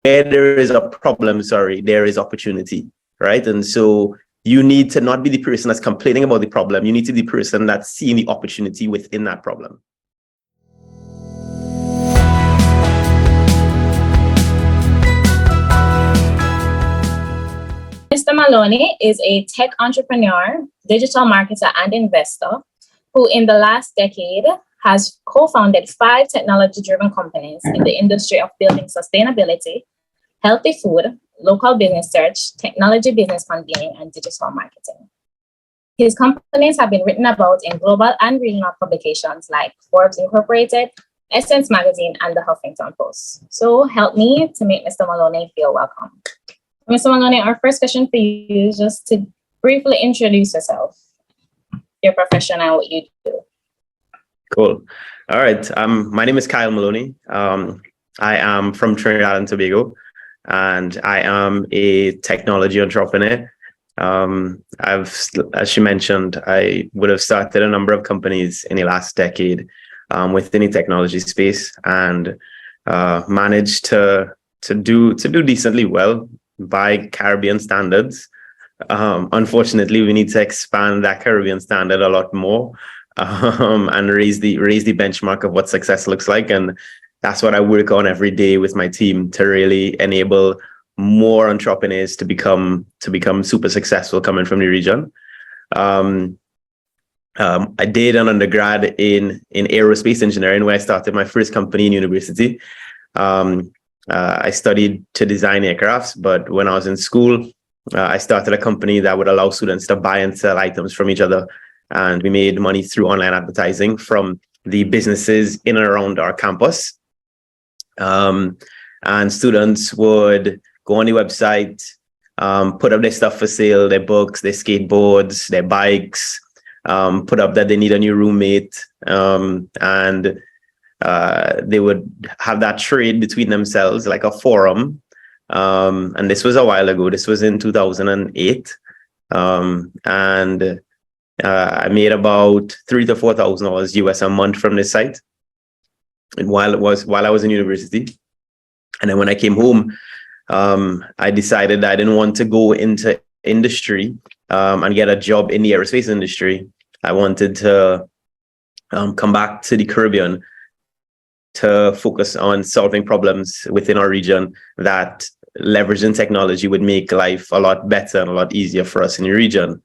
there is a problem, there is opportunity, right? And so you need to not be the person that's complaining about the problem. You need to be the person that's seeing the opportunity within that problem. Mr. Maloney is a tech entrepreneur, digital marketer, and investor who in the last decade has co-founded 5 technology-driven companies in the industry of building sustainability, healthy food, local business search, technology business convening, and digital marketing. His companies have been written about in global and regional publications like Forbes Incorporated, Essence Magazine, and the Huffington Post. So help me to make Mr. Maloney feel welcome. Mr. Maloney, our first question for you is just to briefly introduce yourself, your profession, and what you do. Cool. All right. My name is Kyle Maloney. I am from Trinidad and Tobago, and I am a technology entrepreneur. As she mentioned, I would have started a number of companies in the last decade within the technology space, and managed to do decently well by Caribbean standards. Unfortunately, we need to expand that Caribbean standard a lot more, and raise the benchmark of what success looks like. And that's what I work on every day with my team, to really enable more entrepreneurs to become super successful coming from the region. I did an undergrad in aerospace engineering, where I started my first company in university. I studied to design aircrafts, but when I was in school, I started a company that would allow students to buy and sell items from each other. And we made money through online advertising from the businesses in and around our campus. And students would go on the website, put up their stuff for sale, their books, their skateboards, their bikes, put up that they need a new roommate, and they would have that trade between themselves, like a forum. And this was a while ago. This was in 2008. And I made about $3,000 to $4,000 US a month from this site, and while I was in university. And then when I came home, I decided I didn't want to go into industry and get a job in the aerospace industry. I wanted to come back to the Caribbean to focus on solving problems within our region that leveraging technology would make life a lot better and a lot easier for us in the region.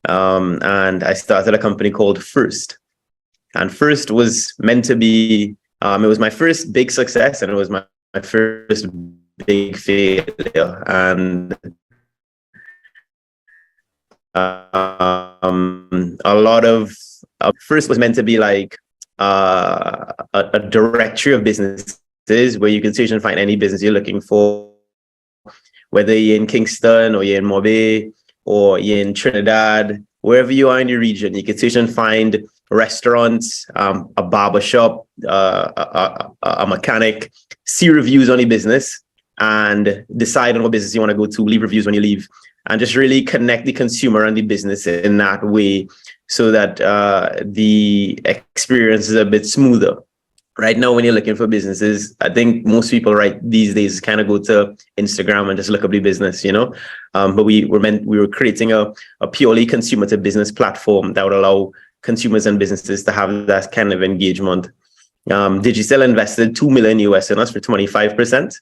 And I started a company called First. And First was meant to be, it was my first big success, and it was my first big failure. And a lot of First was meant to be like a directory of businesses where you can search and find any business you're looking for, whether you're in Kingston or you're in Mobay or you're in Trinidad, wherever you are in the region. You can search and find restaurants, a barber shop, a mechanic, see reviews on the business, and decide on what business you want to go to, leave reviews when you leave, and just really connect the consumer and the business in that way, so that the experience is a bit smoother. Right now, when you're looking for businesses, I think most people these days kind of go to Instagram and just look up the business, but we were creating a purely consumer to business platform that would allow consumers and businesses to have that kind of engagement. Digicel invested $2 million US in us for 25%.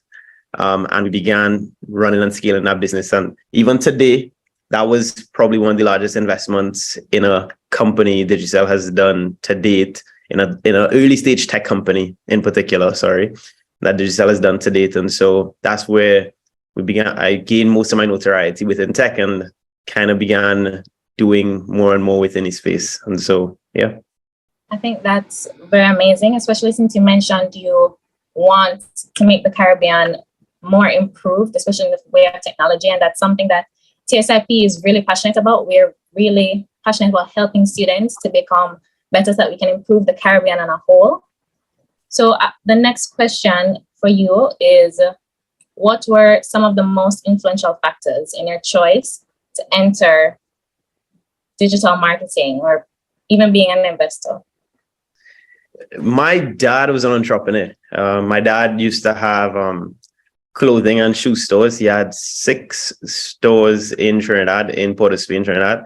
And we began running and scaling that business. And even today, that was probably one of the largest investments in a company Digicel has done to date, in an early stage tech company in particular, that Digicel has done to date. And so that's where I gained most of my notoriety within tech and kind of began doing more and more within this space. And so, yeah. I think that's very amazing, especially since you mentioned you want to make the Caribbean more improved, especially in the way of technology. And that's something that TSIP is really passionate about. We're really passionate about helping students to become better so that we can improve the Caribbean on a whole. So the next question for you is, what were some of the most influential factors in your choice to enter digital marketing or even being an investor? My dad was an entrepreneur. My dad used to have clothing and shoe stores. He had 6 stores in Trinidad, in Port of Spain, Trinidad,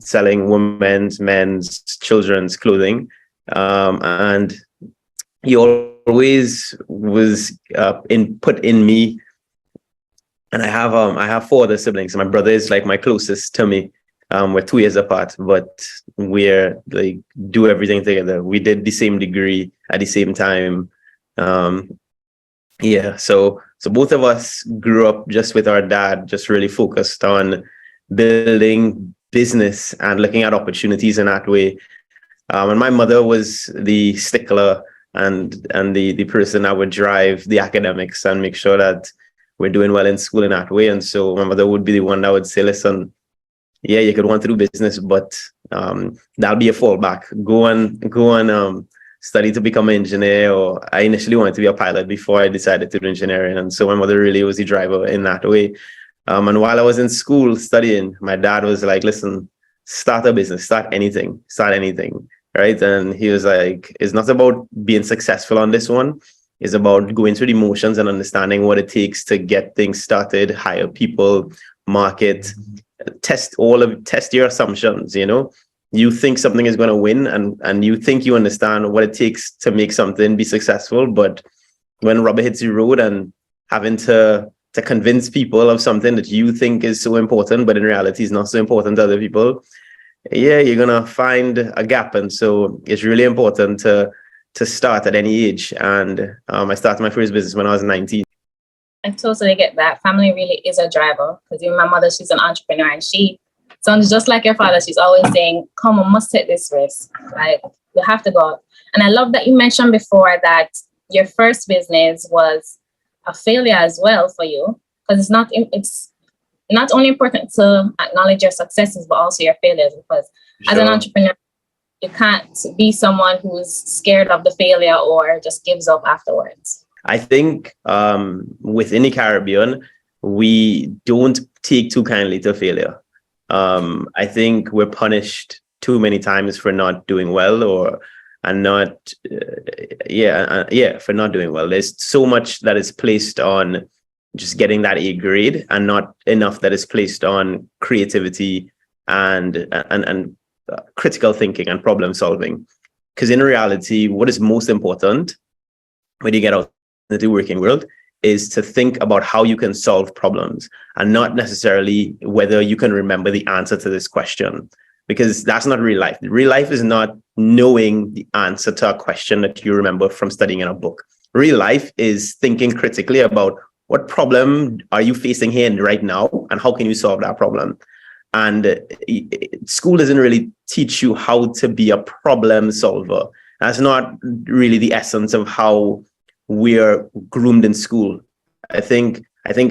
selling women's, men's, children's clothing. And he always was put in me. And I have 4 other siblings. My brother is like my closest to me. We're 2 years apart, but we're like do everything together. We did the same degree at the same time. So both of us grew up just with our dad, just really focused on building business and looking at opportunities in that way. And my mother was the stickler and the person that would drive the academics and make sure that we're doing well in school in that way. And so my mother would be the one that would say, listen, yeah, you could want to do business, but that'll be a fallback. Go on, study to become an engineer. Or I initially wanted to be a pilot before I decided to do engineering. And so my mother really was the driver in that way. And while I was in school studying, my dad was like, listen, start a business, start anything. Right. And he was like, it's not about being successful on this one. It's about going through the motions and understanding what it takes to get things started, hire people, market, test your assumptions. You think something is going to win and you think you understand what it takes to make something be successful. But when rubber hits the road and having to convince people of something that you think is so important, but in reality is not so important to other people, you're going to find a gap. And so it's really important to start at any age. And I started my first business when I was 19. I totally get that. Family really is a driver, because even my mother, she's an entrepreneur, and she sounds just like your father. She's always saying, come on, must take this risk. Like, you have to go. And I love that you mentioned before that your first business was a failure as well for you, because it's not only important to acknowledge your successes, but also your failures, because as an entrepreneur, you can't be someone who's scared of the failure or just gives up afterwards. I think within the Caribbean, we don't take too kindly to failure. I think we're punished too many times for not doing well for not doing well. There's so much that is placed on just getting that A grade and not enough that is placed on creativity and critical thinking and problem solving. Because in reality, what is most important when you get out into the working world is to think about how you can solve problems and not necessarily whether you can remember the answer to this question, because that's not real life. Real life is not knowing the answer to a question that you remember from studying in a book. Real life is thinking critically about what problem are you facing here and right now, and how can you solve that problem? And school doesn't really teach you how to be a problem solver. That's not really the essence of how we're groomed in school. I think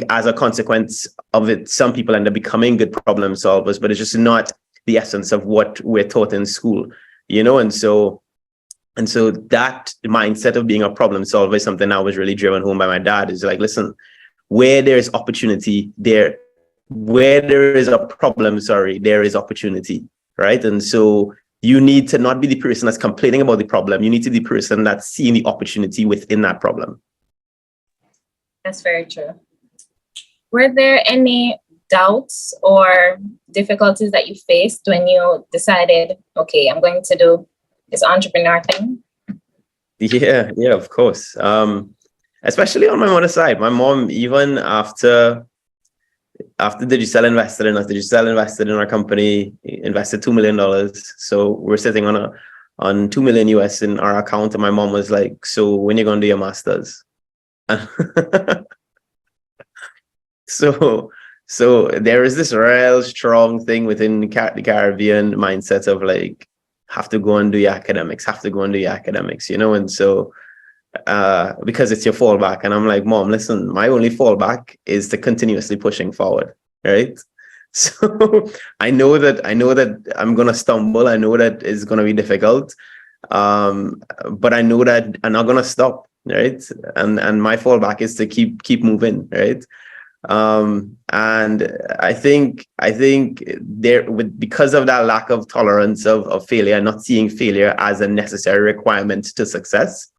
as a consequence of it, some people end up becoming good problem solvers, but it's just not the essence of what we're taught in school, And so that mindset of being a problem solver is something that was really driven home by my dad. Is like, listen, where there is opportunity, where there is a problem, there is opportunity, right? And so you need to not be the person that's complaining about the problem. You need to be the person that's seeing the opportunity within that problem. That's very true. Were there any doubts or difficulties that you faced when you decided, okay, I'm going to do this entrepreneur thing? Yeah, of course. Especially on my mother's side. My mom, even after Digicel invested in us, Digicel invested in our company, invested $2 million. So we're sitting on $2 million US in our account. And my mom was like, so when are you going to do your master's? So there is this real strong thing within the Caribbean mindset of like, have to go and do your academics, And so because it's your fallback. And I'm like, Mom, listen, my only fallback is to continuously pushing forward, right? So I know that I'm going to stumble. I know that it's going to be difficult. But I know that I'm not going to stop, right? And my fallback is to keep moving, right? And I think because of that lack of tolerance of failure, not seeing failure as a necessary requirement to success,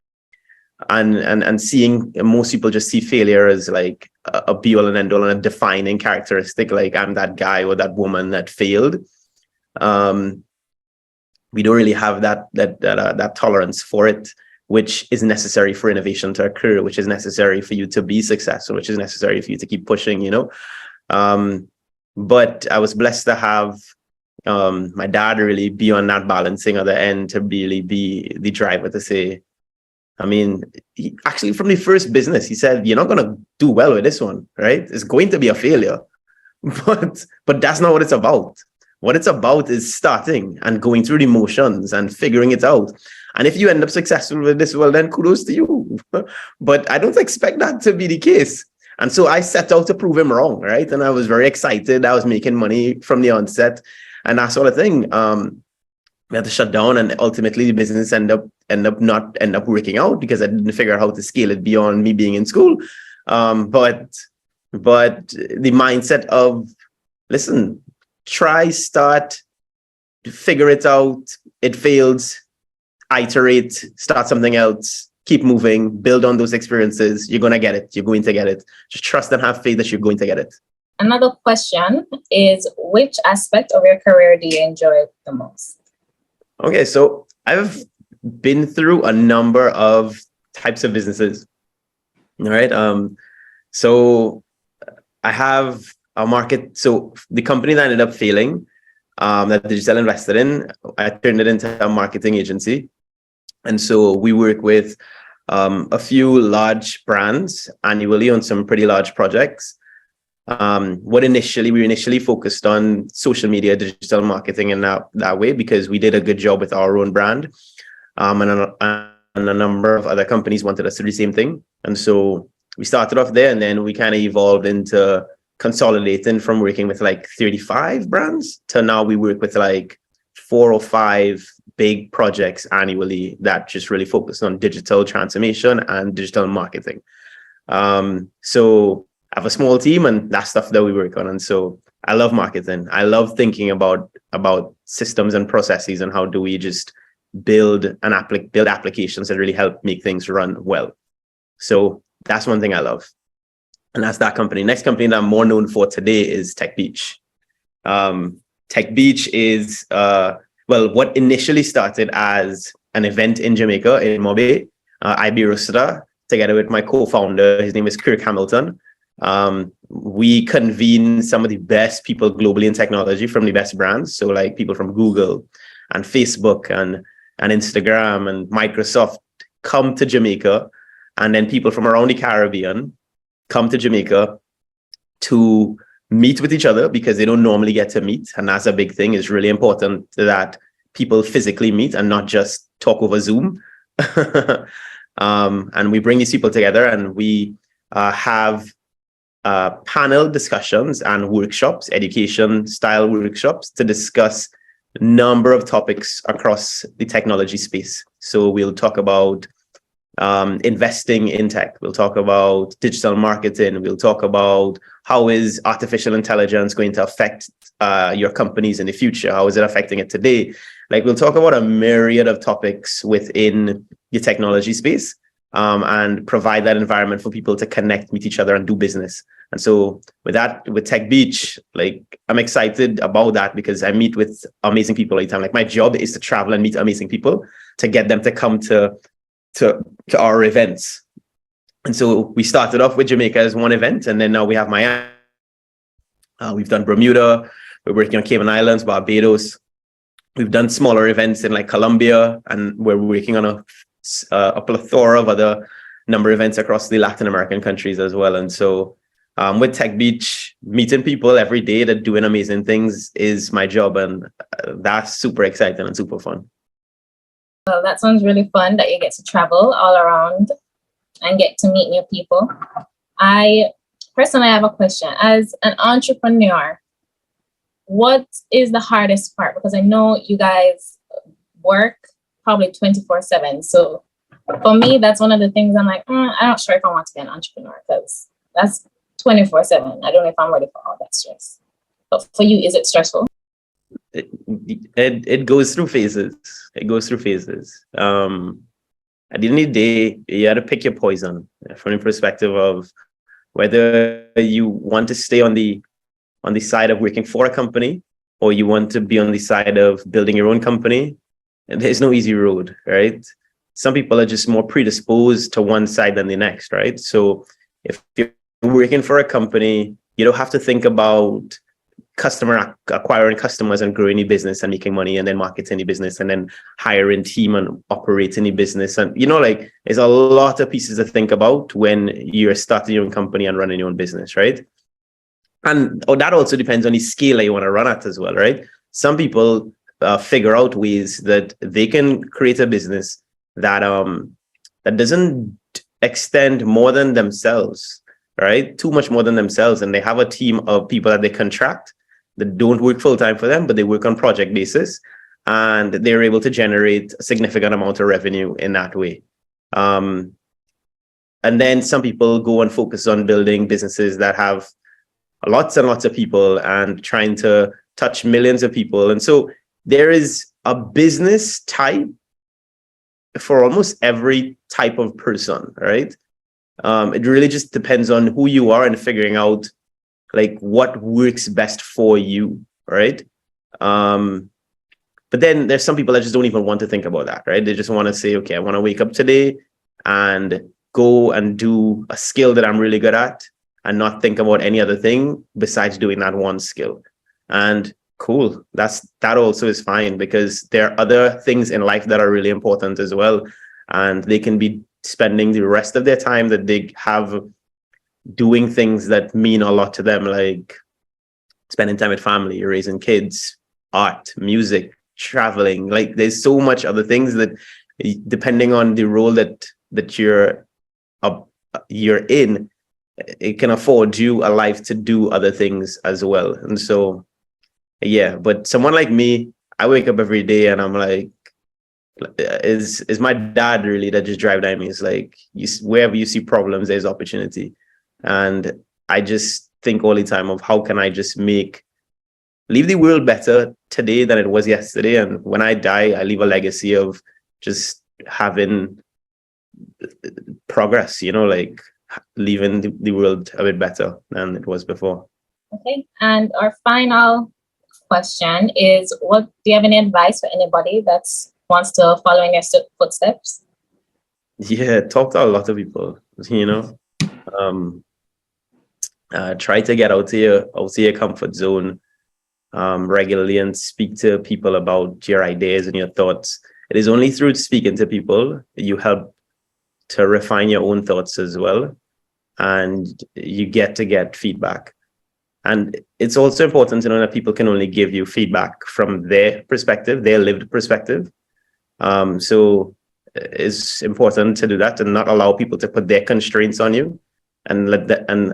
and seeing most people just see failure as like a be all and end all and a defining characteristic, like I'm that guy or that woman that failed. We don't really have that tolerance for it, which is necessary for innovation to occur, which is necessary for you to be successful, which is necessary for you to keep pushing, you know. But I was blessed to have my dad really be on that balancing other end, to really be the driver to say, I mean, he, actually from the first business, he said, you're not going to do well with this one, right? It's going to be a failure, but that's not what it's about. What it's about is starting and going through the motions and figuring it out. And if you end up successful with this, well, then kudos to you. But I don't expect that to be the case. And so I set out to prove him wrong, right? And I was very excited. I was making money from the onset and that sort of thing. We had to shut down, and ultimately the business end up working out because I didn't figure out how to scale it beyond me being in school. But the mindset of, listen, try, start, figure it out. It fails, iterate, start something else, keep moving, build on those experiences. You're going to get it. You're going to get it. Just trust and have faith that you're going to get it. Another question is, which aspect of your career do you enjoy the most? Okay, so I've been through a number of types of businesses. All right. So I have a market. So the company that ended up failing, that Digital invested in, I turned it into a marketing agency. And so we work with a few large brands annually on some pretty large projects. We initially focused on social media, digital marketing in that way, because we did a good job with our own brand. And a number of other companies wanted us to do the same thing. And so we started off there, and then we kind of evolved into consolidating from working with like 35 brands to now we work with like 4 or 5 big projects annually that just really focus on digital transformation and digital marketing. So I have a small team, and that's stuff that we work on. And so I love marketing. I love thinking about systems and processes and how do we just build applications that really help make things run well. So that's one thing I love. And that's that company. Next company that I'm more known for today is Tech Beach. Tech Beach is, what initially started as an event in Jamaica, in Mobe, Iberostar, together with my co-founder. His name is Kirk Hamilton. We convene some of the best people globally in technology from the best brands. So like people from Google and Facebook and Instagram and Microsoft come to Jamaica, and then people from around the Caribbean come to Jamaica to meet with each other because they don't normally get to meet. And that's a big thing. It's really important that people physically meet and not just talk over Zoom. And we bring these people together, and we have panel discussions and workshops, education style workshops, to discuss a number of topics across the technology space. So we'll talk about investing in tech. We'll talk about digital marketing. We'll talk about how is artificial intelligence going to affect your companies in the future? How is it affecting it today? Like, we'll talk about a myriad of topics within the technology space, and provide that environment for people to connect, meet each other, and do business. And so with Tech Beach, like, I'm excited about that because I meet with amazing people all the time. Like, my job is to travel and meet amazing people to get them to come to our events. And so we started off with Jamaica as one event, and then now we have Miami. We've done Bermuda. We're working on Cayman Islands, Barbados. We've done smaller events in like Colombia, and we're working on a plethora of other number of events across the Latin American countries as well. And so with Tech Beach, meeting people every day that doing amazing things is my job, and that's super exciting and super fun. Well, that sounds really fun that you get to travel all around and get to meet new people. I personally have a question. As an entrepreneur, what is the hardest part? Because I know you guys work probably 24/7. So for me, that's one of the things I'm like, I'm not sure if I want to be an entrepreneur, because that's 24/7. I don't know if I'm ready for all that stress. But for you, is it stressful? It goes through phases. It goes through phases. at the end of the day, you got to pick your poison from the perspective of whether you want to stay on the side of working for a company or you want to be on the side of building your own company. And there's no easy road, right? Some people are just more predisposed to one side than the next, right? So if you're working for a company, you don't have to think about acquiring customers and growing the business and making money and then marketing the business and then hiring team and operating the business. And, like, there's a lot of pieces to think about when you're starting your own company and running your own business, right? And that also depends on the scale that you want to run at as well, right? Some people figure out ways that they can create a business that that doesn't extend more than themselves, right? Too much more than themselves. And they have a team of people that they contract that don't work full time for them, but they work on project basis. And they're able to generate a significant amount of revenue in that way. And then some people go and focus on building businesses that have lots and lots of people and trying to touch millions of people. And so there is a business type for almost every type of person, right? It really just depends on who you are and figuring out like what works best for you, right? But then there's some people that just don't even want to think about that, right? They just want to say, okay, I want to wake up today and go and do a skill that I'm really good at and not think about any other thing besides doing that one skill. And cool, that also is fine, because there are other things in life that are really important as well. And they can be spending the rest of their time that they have doing things that mean a lot to them, like spending time with family, raising kids, art, music, traveling. Like there's so much other things that, depending on the role that you're in, it can afford you a life to do other things as well. And so, yeah, but someone like me, I wake up every day and I'm like, is my dad really that just drive down me? It's like, wherever you see problems, there's opportunity. And I just think all the time of how can I just leave the world better today than it was yesterday. And when I die, I leave a legacy of just having progress, like leaving the world a bit better than it was before. Okay. And our final question is, do you have any advice for anybody that wants to follow in your footsteps? Yeah, talk to a lot of people, try to get out of your comfort zone regularly and speak to people about your ideas and your thoughts. It is only through speaking to people you help to refine your own thoughts as well, and you get feedback. And it's also important to know that people can only give you feedback from their perspective, their lived perspective. So it's important to do that and not allow people to put their constraints on you and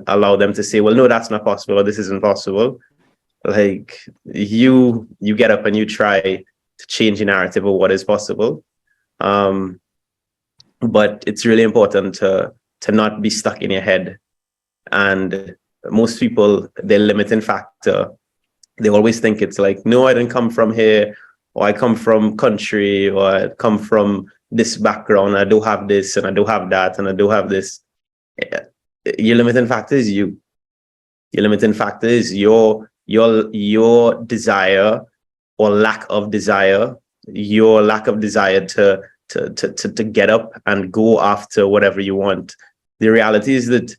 allow them to say, well, no, that's not possible, or this isn't possible. Like you get up and you try to change the narrative of what is possible. But it's really important to not be stuck in your head. And most people, their limiting factor, they always think it's like, no, I didn't come from here, or I come from country, or I come from this background, I don't have this, and I don't have that, and I don't have this. Your limiting factor is you. Your limiting factor is your desire or lack of desire, your lack of desire to get up and go after whatever you want. The reality is that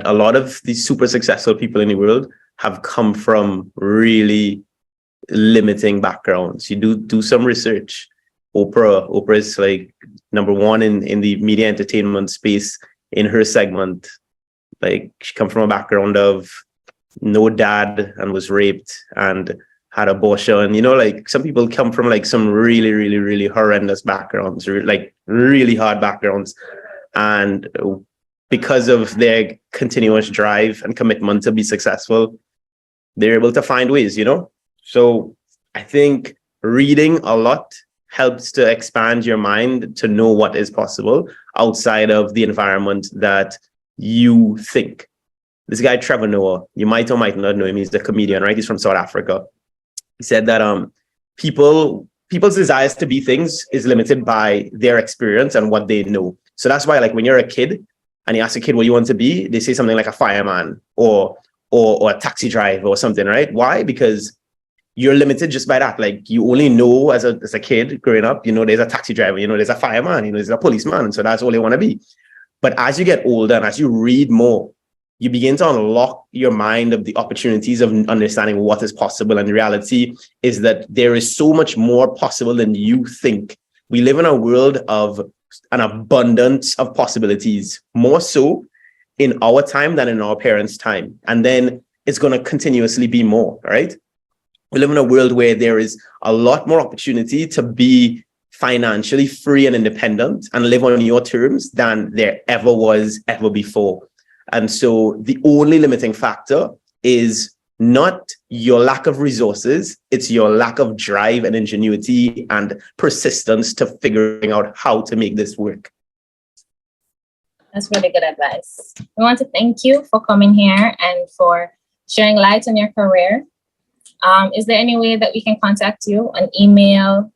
a lot of these super successful people in the world have come from really limiting backgrounds. You do some research. Oprah is like number one in the media entertainment space in her segment. Like she come from a background of no dad and was raped and had abortion. Like some people come from like some really, really, really horrendous backgrounds, like really hard backgrounds. And because of their continuous drive and commitment to be successful, they're able to find ways, So I think reading a lot helps to expand your mind to know what is possible outside of the environment that you think. This guy, Trevor Noah, you might or might not know him. He's a comedian, right? He's from South Africa. He said that people people's desires to be things is limited by their experience and what they know. So that's why, like, when you're a kid and you ask a kid what you want to be, they say something like a fireman or a taxi driver or something, right? Why? Because you're limited just by that. Like, you only know as a kid growing up, there's a taxi driver, there's a fireman, there's a policeman. And so that's all they want to be. But as you get older and as you read more, you begin to unlock your mind of the opportunities of understanding what is possible. And the reality is that there is so much more possible than you think. We live in a world of an abundance of possibilities, more so in our time than in our parents' time. And then it's going to continuously be more, right? We live in a world where there is a lot more opportunity to be financially free and independent and live on your terms than there ever before. And so the only limiting factor is not your lack of resources, it's your lack of drive and ingenuity and persistence to figuring out how to make this work. That's really good advice. We want to thank you for coming here and for sharing light on your career. Is there any way that we can contact you, an email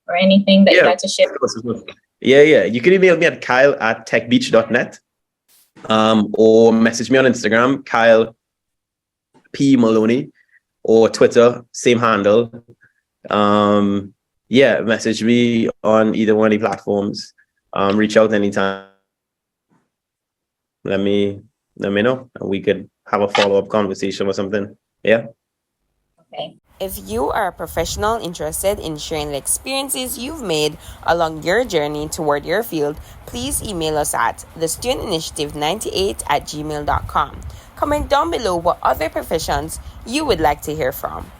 or anything that you'd like to share? Yeah. You can email me at kyle@techbeach.net. Or message me on Instagram, Kyle P. Maloney, or Twitter, same handle. Message me on either one of the platforms. Reach out anytime. Let me know, and we could have a follow-up conversation or something. Yeah. Okay. If you are a professional interested in sharing the experiences you've made along your journey toward your field, please email us at thestudentinitiative98@gmail.com. Comment down below what other professions you would like to hear from.